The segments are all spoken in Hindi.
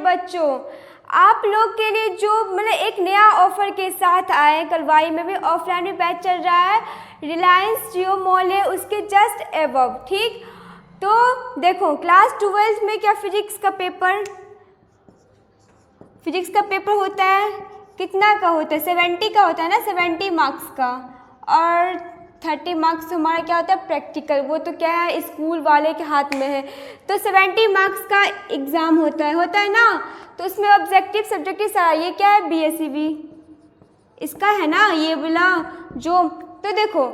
बच्चों, आप लोग के लिए जो मतलब एक नया ऑफर के साथ आए, कलवाई में भी ऑफलाइन में बैच चल रहा है, रिलायंस जियो मॉल है उसके जस्ट एबव, ठीक। तो देखो क्लास 12 में क्या फिजिक्स का पेपर होता है, कितना का होता है, 70 का होता है ना, 70 मार्क्स का, और 30 मार्क्स हमारा क्या होता है प्रैक्टिकल, वो तो क्या है स्कूल वाले के हाथ में है। तो 70 मार्क्स का एग्ज़ाम होता है ना, तो उसमें ऑब्जेक्टिव सब्जेक्टिव सारा, ये क्या है BSEB इसका है ना, ये बोला जो। तो देखो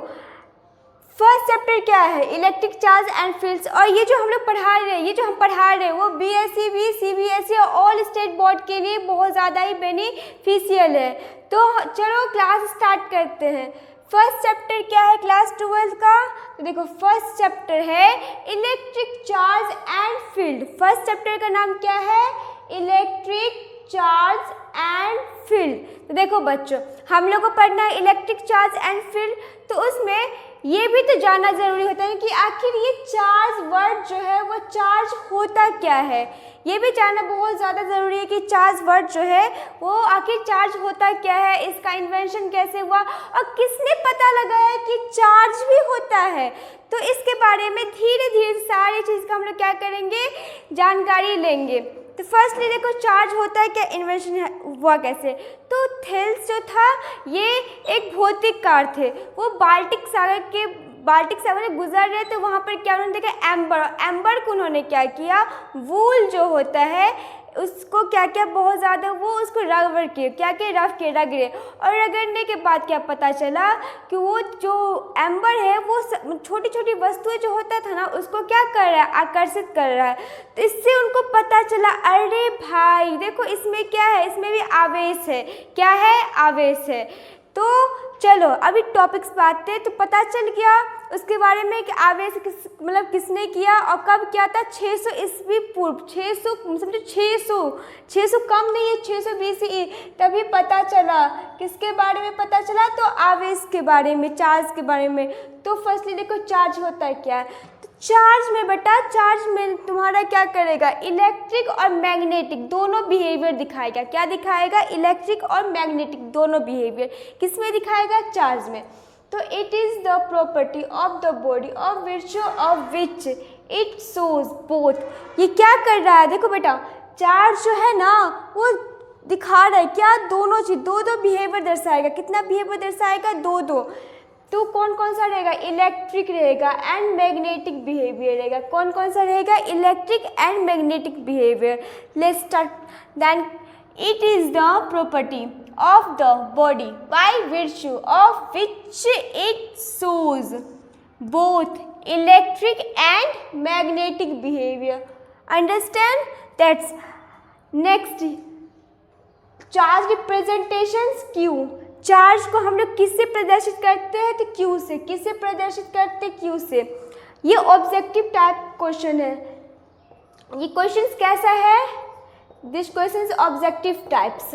फर्स्ट चैप्टर क्या है, इलेक्ट्रिक चार्ज एंड फील्ड्स, और ये जो हम लोग पढ़ा रहे हैं, ये जो हम पढ़ा रहे हैं वो BSEB CBSE और ऑल स्टेट बोर्ड के लिए बहुत ज़्यादा ही बेनिफिशियल है। तो चलो क्लास स्टार्ट करते हैं। फर्स्ट चैप्टर क्या है क्लास 12 का, तो देखो फर्स्ट चैप्टर है electric charge and field. First chapter का नाम क्या है, इलेक्ट्रिक चार्ज एंड फील्ड। तो देखो बच्चों, हम लोग को पढ़ना है इलेक्ट्रिक चार्ज एंड फील्ड, तो उसमें ये भी तो जानना ज़रूरी होता है कि आखिर ये चार्ज वर्ड जो है वो चार्ज होता क्या है, ये भी जानना बहुत ज़्यादा ज़रूरी है कि चार्ज वर्ड जो है वो आखिर चार्ज होता क्या है, इसका इन्वेंशन कैसे हुआ और किसने पता लगाया कि चार्ज भी होता है। तो इसके बारे में धीरे धीरे सारी चीज़ का हम लोग क्या करेंगे, जानकारी लेंगे। तो फर्स्टली देखो चार्ज होता है क्या, इन्वेंशन हुआ कैसे। तो थेल्स जो था ये एक भौतिक कार थे, वो बाल्टिक सागर में गुजर रहे थे, वहाँ पर क्या उन्होंने देखा एम्बर को उन्होंने क्या किया, वूल जो होता है उसको क्या क्या बहुत ज़्यादा वो उसको रगड़ के क्या क्या रफ के रगड़े, और रगड़ने के बाद क्या पता चला कि वो जो एम्बर है वो छोटी छोटी वस्तुएं जो होता था ना उसको क्या कर रहा है, आकर्षित कर रहा है। तो इससे उनको पता चला अरे भाई देखो इसमें क्या है, इसमें भी आवेश है, क्या है आवेश है। तो चलो अभी टॉपिक्स पे आते हैं। तो पता चल गया उसके बारे में कि आवेश किसने किया और कब किया था, 600 ईस्वी पूर्व, 600 समझो 600 कम नहीं है, 600 BCE, तभी पता चला। किसके बारे में पता चला, तो आवेश के बारे में, चार्ज के बारे में। तो फर्स्टली देखो चार्ज होता है क्या है, तो चार्ज में बेटा, चार्ज में तुम्हारा क्या करेगा, इलेक्ट्रिक और मैग्नेटिक दोनों बिहेवियर दिखाएगा। क्या दिखाएगा, इलेक्ट्रिक और मैग्नेटिक दोनों बिहेवियर किसमें दिखाएगा, चार्ज में। तो it is the property of the body of which of which it shows both. ये क्या कर रहा है, देखो बेटा चार्ज जो है ना वो दिखा रहा है क्या, दोनों चीज़, दो बिहेवियर दर्शाएगा। कितना बिहेवियर दर्शाएगा, दो। तो कौन कौन सा रहेगा, इलेक्ट्रिक रहेगा एंड मैग्नेटिक बिहेवियर रहेगा। कौन कौन सा रहेगा, electric and magnetic behaviour. Let's start then. It is the property of the body by virtue of which it shows both electric and magnetic behavior. Understand? That's next. Charge representations Q. Charge को हम लोग किससे प्रदर्शित करते हैं, तो Q से। किससे प्रदर्शित करते हैं, Q से। ये ऑब्जेक्टिव टाइप क्वेश्चन है। ये क्वेश्चन कैसा है, दिस क्वेश्चन ऑब्जेक्टिव टाइप्स।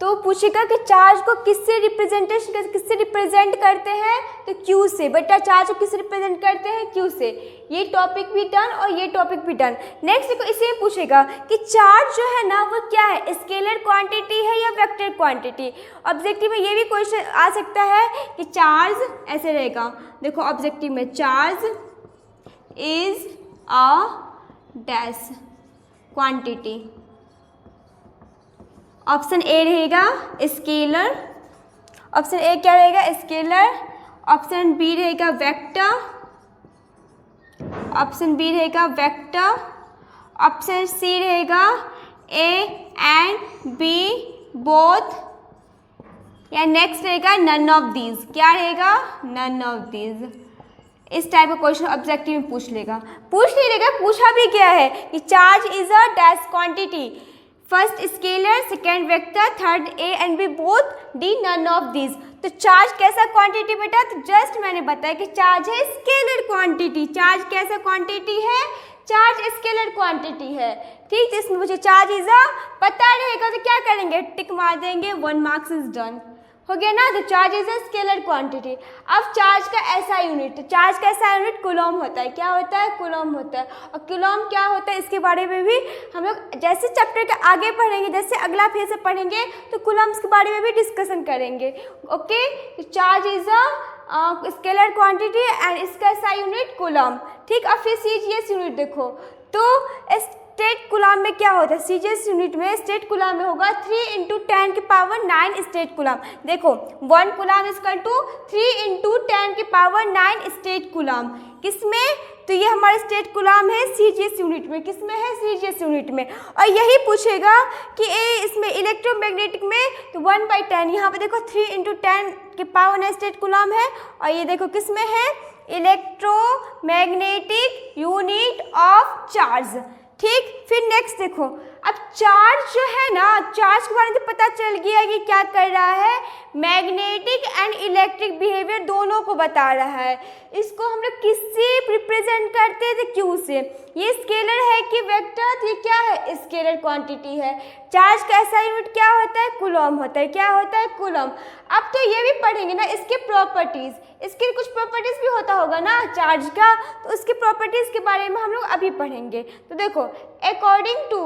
तो पूछेगा कि चार्ज को किससे रिप्रेजेंट करते हैं, तो Q से। बेटा चार्ज को किससे रिप्रेजेंट करते हैं, Q से। ये टॉपिक भी डन और ये टॉपिक भी डन। नेक्स्ट देखो इसे पूछेगा कि चार्ज जो है ना वो क्या है, स्केलर क्वांटिटी है या वेक्टर क्वांटिटी। ऑब्जेक्टिव में ये भी क्वेश्चन आ सकता है कि चार्ज ऐसे रहेगा, देखो ऑब्जेक्टिव में charge is a dash quantity. Option A रहेगा स्केलर, ऑप्शन ए क्या रहेगा, स्केलर। ऑप्शन बी रहेगा वेक्टर, ऑप्शन बी रहेगा वेक्टर। ऑप्शन सी रहेगा ए एंड बी बोथ, या नेक्स्ट रहेगा नन ऑफ दीज। क्या रहेगा, नन ऑफ दीज। इस टाइप का क्वेश्चन ऑब्जेक्टिव में पूछ लेगा, पूछ नहीं लेगा, पूछा भी क्या है कि charge is a dash quantity. First scalar, second vector, third A and B both, D none of this. तो चार्ज कैसा क्वांटिटी बेटा, तो जस्ट मैंने बताया कि चार्ज है स्केलर क्वांटिटी। चार्ज कैसा क्वांटिटी है, चार्ज स्केलर क्वांटिटी है, ठीक। जिसमें मुझे चार्ज इज पता रहेगा तो क्या करेंगे, टिक मार देंगे, 1 मार्क्स इज डन। हो गया ना। तो charge is a scalar quantity. अब चार्ज का ऐसा यूनिट, चार्ज का ऐसा यूनिट कूलम होता है। क्या होता है? कूलम होता है। और कूलम क्या होता है इसके बारे में भी हम लोग जैसे चैप्टर के आगे पढ़ेंगे, जैसे अगला फेज से पढ़ेंगे तो कूलम्स के बारे में भी डिस्कशन करेंगे। Okay, charge is a scalar quantity and इसका ऐसा यूनिट कूलम। ठीक, अब फिर सीजीएस यूनिट देखो तो स्टेट कूलम में क्या होता है? सीजीएस यूनिट में स्टेट कूलम में होगा 3 × 10⁹ स्टेट कूलम। देखो 1 coulomb equal to 3 × 10⁹ stat coulomb. किसमें? तो ये हमारा स्टेट कूलम है सीजीएस यूनिट में। किसमें है? सीजीएस यूनिट में। और यही पूछेगा कि इसमें इलेक्ट्रोमैग्नेटिक में तो 1/10, यहाँ पे देखो 3 × 10⁹ स्टेट कूलम है। और ये देखो किसमें है? Electromagnetic unit of charge. ठीक, फिर नेक्स्ट देखो, अब चार्ज जो है ना, चार्ज के बारे में पता चल गया कि क्या कर रहा है, मैग्नेटिक एंड इलेक्ट्रिक बिहेवियर दोनों को बता रहा है। इसको हम लोग किससे रिप्रेजेंट करते थे? क्यू से। ये स्केलर है कि वेक्टर? तो ये क्या है? स्केलर क्वांटिटी है। चार्ज का ऐसा यूनिट क्या होता है? कूलम होता है। क्या होता है? कूलम। अब तो ये भी पढ़ेंगे ना इसके प्रॉपर्टीज, इसके कुछ प्रॉपर्टीज भी होता होगा ना चार्ज का, तो उसके प्रॉपर्टीज के बारे में हम लोग अभी पढ़ेंगे। तो देखो, according to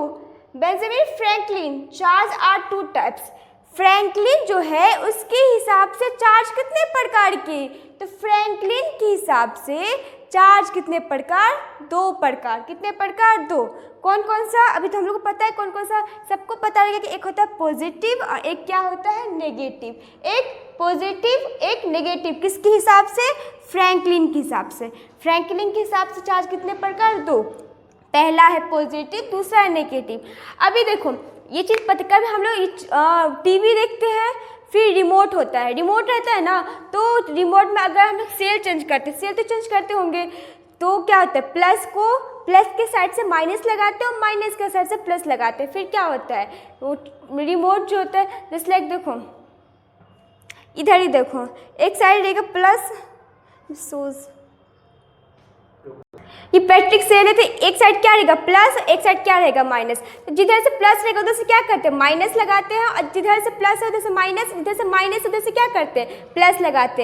Benjamin Franklin charge are 2 types. Franklin जो है उसके हिसाब से चार्ज कितने प्रकार के? तो फ्रैंकलिन के हिसाब से चार्ज कितने प्रकार? 2 प्रकार। कितने प्रकार? 2। कौन कौन सा? अभी तो हम लोग को पता है कौन कौन सा, सबको पता रहेगा कि एक होता है पॉजिटिव और एक क्या होता है? नेगेटिव। एक पॉजिटिव, एक नेगेटिव। किसके हिसाब से? फ्रैंकलिन के हिसाब से। फ्रैंकलिन के हिसाब से चार्ज कितने प्रकार? 2। पहला है पॉजिटिव, दूसरा है नेगेटिव। अभी देखो ये चीज़ पता, कभी हम लोग टीवी देखते हैं, फिर रिमोट होता है, रिमोट रहता है ना, तो रिमोट में अगर हम लोग सेल चेंज करते, सेल तो चेंज करते होंगे, तो क्या होता है? प्लस के साइड से माइनस लगाते हैं और माइनस के साइड से प्लस लगाते हैं। फिर क्या होता है? वो रिमोट जो होता है, जस्ट लाइक देखो इधर ही देखो, एक साइड रहेगा प्लस, ये पैट्रिक सेल है, तो एक साइड क्या रहेगा? प्लस, एक साइड क्या रहेगा? माइनस। तो जिधर से प्लस रहेगा उधर से क्या करते हैं? माइनस लगाते हैं, और जिधर से प्लस है उधर से माइनस, इधर से माइनस उधर से क्या करते हैं? प्लस लगाते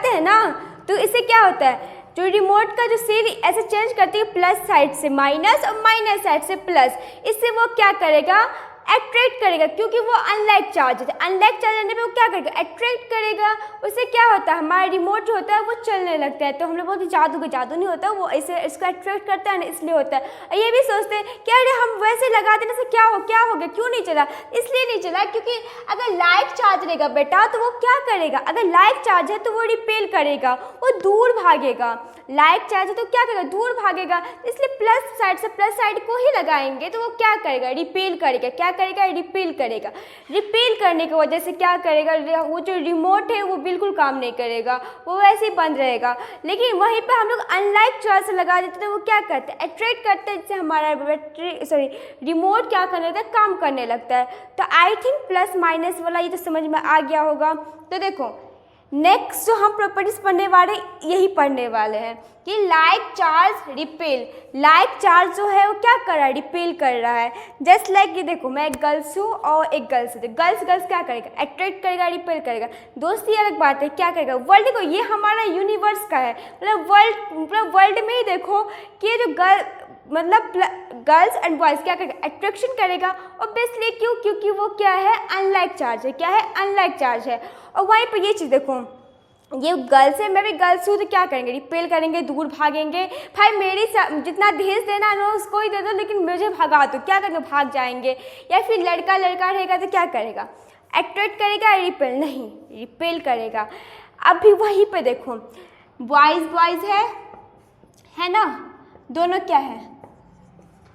हैं ना। तो इससे क्या होता है? जो रिमोट का जो सेल ऐसे चेंज करती है प्लस साइड से माइनस और माइनस साइड से प्लस, इससे वो क्या करेगा? अट्रैक्ट करेगा, क्योंकि वो अनलाइक चार्ज है। अनलाइक चार्ज रहने पे वो क्या करेगा? अट्रैक्ट करेगा। उससे क्या होता है? हमारा रिमोट जो होता है वो चलने लगता है। तो हम लोग बहुत जादू नहीं होता, वो ऐसे इसको अट्रैक्ट करता है ना, इसलिए होता है। और ये भी सोचते हैं कि अरे हम वैसे लगा देने से क्या हो गया, क्यों नहीं चला? इसलिए नहीं चला क्योंकि अगर लाइक चार्ज रहेगा बेटा तो वो क्या करेगा? अगर लाइक चार्ज है तो वो रिपेल करेगा, वो दूर भागेगा। लाइक चार्ज है तो क्या करेगा? दूर भागेगा। इसलिए प्लस साइड से प्लस साइड को ही लगाएंगे तो वो क्या करेगा? रिपेल करेगा। क्या करेगा? रिपेल करेगा। रिपेल करने की वजह से क्या करेगा? वो जो रिमोट है वो बिल्कुल काम नहीं करेगा, वो वैसे ही बंद रहेगा। लेकिन वहीं पे हम लोग अनलाइक चार्ज से लगा देते तो वो क्या करते हैं? अट्रैक्ट करते हैं, जिससे हमारा रिमोट क्या करने लगता है? काम करने लगता है। तो आई थिंक प्लस माइनस वाला ये तो समझ में आ गया होगा। तो देखो नेक्स्ट जो हम प्रॉपर्टीज पढ़ने वाले यही पढ़ने वाले हैं कि like charge repel. Like charge जो है वो क्या कर रहा है? रिपेल कर रहा है। जस्ट लाइक ये देखो, मैं एक गर्ल्स हूँ और एक गर्ल्स है, गर्ल्स क्या करेगा? अट्रैक्ट करेगा, रिपेल करेगा। दोस्ती अलग बात है, क्या करेगा? वर्ल्ड देखो, ये हमारा यूनिवर्स का है, मतलब वर्ल्ड में ही देखो कि ये जो गर्ल्स एंड बॉयज़ क्या करेगा? अट्रैक्शन करेगा। ऑब्वियसली क्यों? क्योंकि वो क्या है? अनलाइक चार्ज है। क्या है? अनलाइक चार्ज है। और वहीं पर ये चीज़ देखो, ये गर्ल्स है, मैं भी गर्ल्स हूँ, तो क्या करेंगे? रिपेल करेंगे, दूर भागेंगे। भाई मेरी जितना दहेज देना है उसको ही दे दो, लेकिन मुझे भगा दो, क्या करेंगे? भाग जाएंगे। या फिर लड़का रहेगा तो क्या करेगा? अट्रैक्ट करेगा, रिपेल नहीं, रिपेल करेगा। अभी वहीं पे देखो बॉयज़ है ना, दोनों क्या है?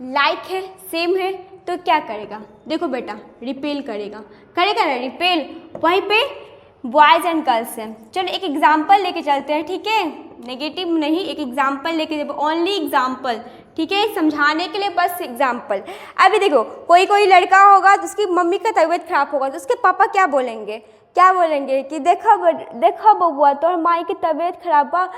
लाइक है, सेम है, तो क्या करेगा? देखो बेटा, रिपेल करेगा ना, रिपेल। वहीं पे बॉयज़ एंड गर्ल्स हैं। चलो एक एग्जाम्पल लेके चलते हैं, ठीक है? नेगेटिव नहीं, एक एग्जाम्पल लेके, ओनली एग्जाम्पल, ठीक है? समझाने के लिए बस एग्जाम्पल। अभी देखो कोई लड़का होगा तो उसकी मम्मी का तबीयत खराब होगा तो उसके पापा क्या बोलेंगे कि देखो बबुआ, तोहर माई की तबीयत खराब बा,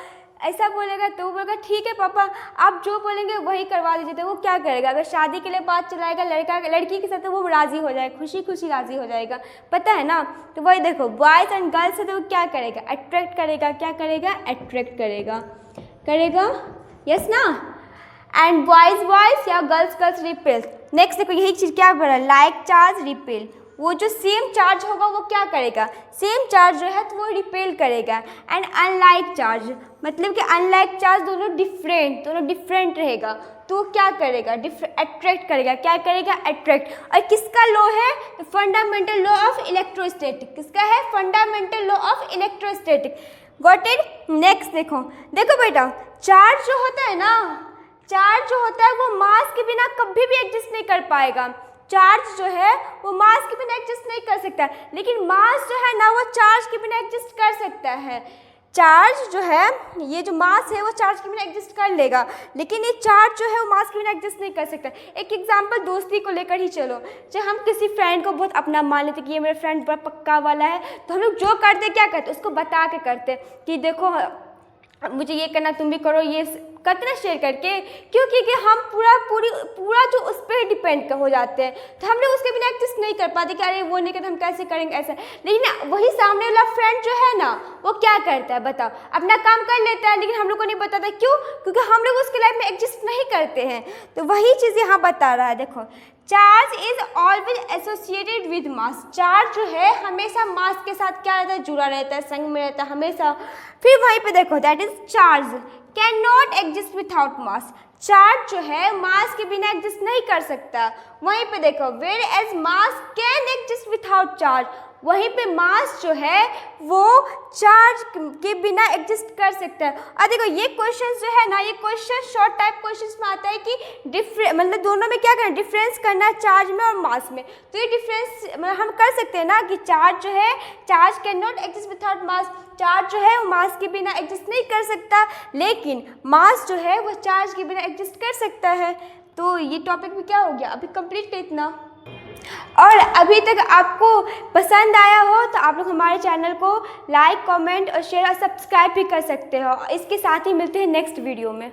ऐसा बोलेगा तो वो बोलेगा ठीक है पापा आप जो बोलेंगे वही करवा दीजिए। तो वो क्या करेगा, अगर शादी के लिए बात चलाएगा लड़की के साथ तो वो राज़ी हो जाएगा, खुशी खुशी राज़ी हो जाएगा, पता है ना। तो वही देखो बॉयज़ एंड गर्ल्स है तो वो क्या करेगा, अट्रैक्ट करेगा, क्या करेगा, अट्रैक्ट करेगा, यस ना। एंड बॉयज़ या गर्ल्स रिपेल। नेक्स्ट देखो यही चीज़ क्या बोला, लाइक चार्ज रिपेल, वो जो सेम चार्ज होगा वो क्या करेगा, सेम चार्ज जो है तो वो रिपेल करेगा। एंड अनलाइक चार्ज मतलब कि अनलाइक चार्ज दोनों डिफरेंट रहेगा तो क्या करेगा, अट्रैक्ट करेगा, क्या करेगा, अट्रैक्ट। और किसका लॉ है, तो फंडामेंटल लॉ ऑफ इलेक्ट्रोस्टैटिक, किसका है, fundamental law of electrostatic. Got it. Next देखो बेटा, चार्ज जो होता है ना, चार्ज जो होता है वो मास के बिना कभी भी एग्जिस्ट नहीं कर पाएगा। चार्ज जो है वो मास के बिना एग्जिस्ट नहीं कर सकता, लेकिन मास जो है ना वो चार्ज के बिना एग्जिस्ट कर सकता है। चार्ज जो है, ये जो मास है वो चार्ज के बिना एग्जिस्ट कर लेगा, लेकिन ये चार्ज जो है वो मास के बिना एग्जिस्ट नहीं कर सकता। एक एग्जांपल दोस्ती को लेकर ही चलो, जब हम किसी फ्रेंड को बहुत अपना मान लेते कि ये मेरा फ्रेंड बड़ा पक्का वाला है, तो हम लोग जो करते क्या करते, उसको बता के करते कि देखो मुझे ये करना, तुम भी करो, ये करते ना शेयर करके। क्यों, क्योंकि हम पूरा जो उस पर डिपेंड हो जाते हैं, तो हम लोग उसके बिना एग्जिस्ट नहीं कर पाते कि अरे वो नहीं करते हम कैसे करेंगे ऐसा। लेकिन वही सामने वाला फ्रेंड जो है ना वो क्या करता है बताओ, अपना काम कर लेता है, लेकिन हम लोग को नहीं बताता। क्यों, क्योंकि हम लोग उसकी लाइफ में एग्जिस्ट नहीं करते हैं। तो वही चीज़ यहाँ बता रहा है। देखो charge is always associated with mass, charge जो है हमेशा मास के साथ क्या रहता है, जुड़ा रहता है, संग में रहता है हमेशा। फिर वहीं पे देखो that is charge can not exist without mass, charge जो है मास के बिना एग्जिस्ट नहीं कर सकता। वहीं पे देखो whereas mass can exist without charge, वहीं पे मास जो है वो चार्ज के बिना एग्जिस्ट कर सकता है। और देखो ये क्वेश्चन जो है ना, ये क्वेश्चन शॉर्ट टाइप क्वेश्चन में आता है कि मतलब दोनों में क्या करना, डिफरेंस करना है चार्ज में और मास में। तो ये डिफरेंस मतलब हम कर सकते हैं ना कि चार्ज जो है, charge can not exist without mass, charge जो है वो मास के बिना एग्जिस्ट नहीं कर सकता, लेकिन मास जो है वो चार्ज के बिना एग्जिस्ट कर सकता है। तो ये टॉपिक भी क्या हो गया, अभी कंप्लीट इतना। और अभी तक आपको पसंद आया हो तो आप लोग हमारे चैनल को लाइक, कमेंट और शेयर और सब्सक्राइब भी कर सकते हो। इसके साथ ही मिलते हैं नेक्स्ट वीडियो में।